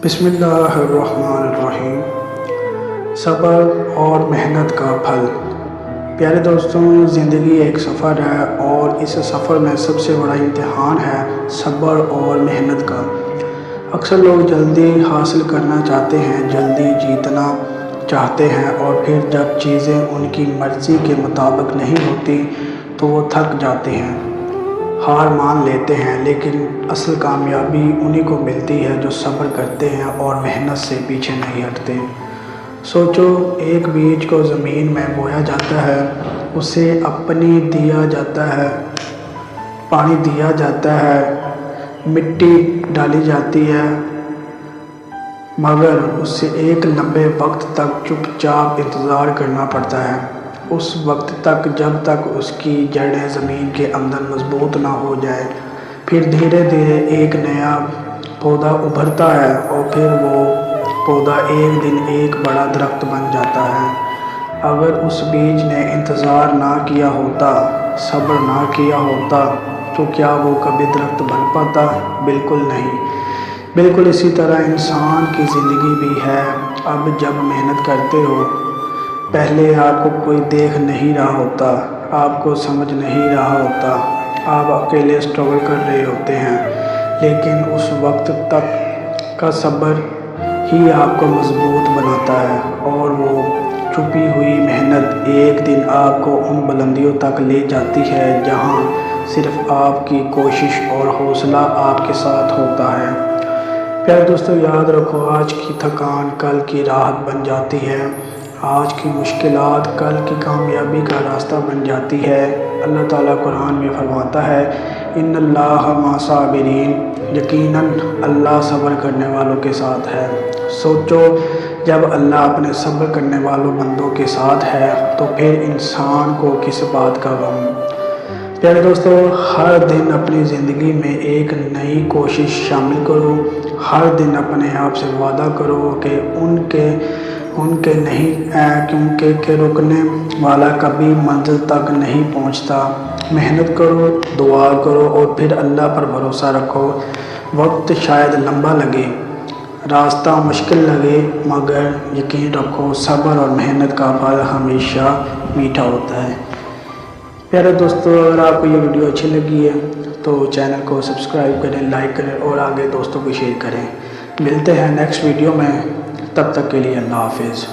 بسم اللہ الرحمن الرحیم۔ صبر اور محنت کا پھل۔ پیارے دوستوں، زندگی ایک سفر ہے اور اس سفر میں سب سے بڑا امتحان ہے صبر اور محنت کا۔ اکثر لوگ جلدی حاصل کرنا چاہتے ہیں، جلدی جیتنا چاہتے ہیں، اور پھر جب چیزیں ان کی مرضی کے مطابق نہیں ہوتی تو وہ تھک جاتے ہیں، ہار مان لیتے ہیں۔ لیکن اصل کامیابی انہی کو ملتی ہے جو صبر کرتے ہیں اور محنت سے پیچھے نہیں ہٹتے۔ سوچو، ایک بیج کو زمین میں بویا جاتا ہے، اسے دیا جاتا ہے، پانی دیا جاتا ہے، مٹی ڈالی جاتی ہے، مگر اسے ایک لمبے وقت تک چپ چاپ انتظار کرنا پڑتا ہے، اس وقت تک جب تک اس کی جڑیں زمین کے اندر مضبوط نہ ہو جائے۔ پھر دھیرے دھیرے ایک نیا پودا ابھرتا ہے اور پھر وہ پودا ایک دن ایک بڑا درخت بن جاتا ہے۔ اگر اس بیج نے انتظار نہ کیا ہوتا، صبر نہ کیا ہوتا، تو کیا وہ کبھی درخت بن پاتا؟ بالکل نہیں۔ بالکل اسی طرح انسان کی زندگی بھی ہے۔ اب جب محنت کرتے ہو، پہلے آپ کو کوئی دیکھ نہیں رہا ہوتا، آپ کو سمجھ نہیں رہا ہوتا، آپ اکیلے اسٹرگل کر رہے ہوتے ہیں، لیکن اس وقت تک کا صبر ہی آپ کو مضبوط بناتا ہے، اور وہ چھپی ہوئی محنت ایک دن آپ کو ان بلندیوں تک لے جاتی ہے جہاں صرف آپ کی کوشش اور حوصلہ آپ کے ساتھ ہوتا ہے۔ پیارے دوستو، یاد رکھو، آج کی تھکان کل کی راحت بن جاتی ہے، آج کی مشکلات کل کی کامیابی کا راستہ بن جاتی ہے۔ اللہ تعالیٰ قرآن میں فرماتا ہے، ان اللہ مع صابرین، یقیناً اللہ صبر کرنے والوں کے ساتھ ہے۔ سوچو، جب اللہ اپنے صبر کرنے والوں بندوں کے ساتھ ہے تو پھر انسان کو کس بات کا غم؟ پیارے دوستو، ہر دن اپنی زندگی میں ایک نئی کوشش شامل کرو۔ ہر دن اپنے آپ سے وعدہ کرو کہ ان کے نہیں، کیونکہ رکنے والا کبھی منزل تک نہیں پہنچتا۔ محنت کرو، دعا کرو اور پھر اللہ پر بھروسہ رکھو۔ وقت شاید لمبا لگے، راستہ مشکل لگے، مگر یقین رکھو، صبر اور محنت کا پھل ہمیشہ میٹھا ہوتا ہے۔ پیارے دوستو، اگر آپ کو یہ ویڈیو اچھی لگی ہے تو چینل کو سبسکرائب کریں، لائک کریں اور آگے دوستوں کو شیئر کریں۔ ملتے ہیں نیکسٹ ویڈیو میں، تب تک کے لیے اللہ حافظ۔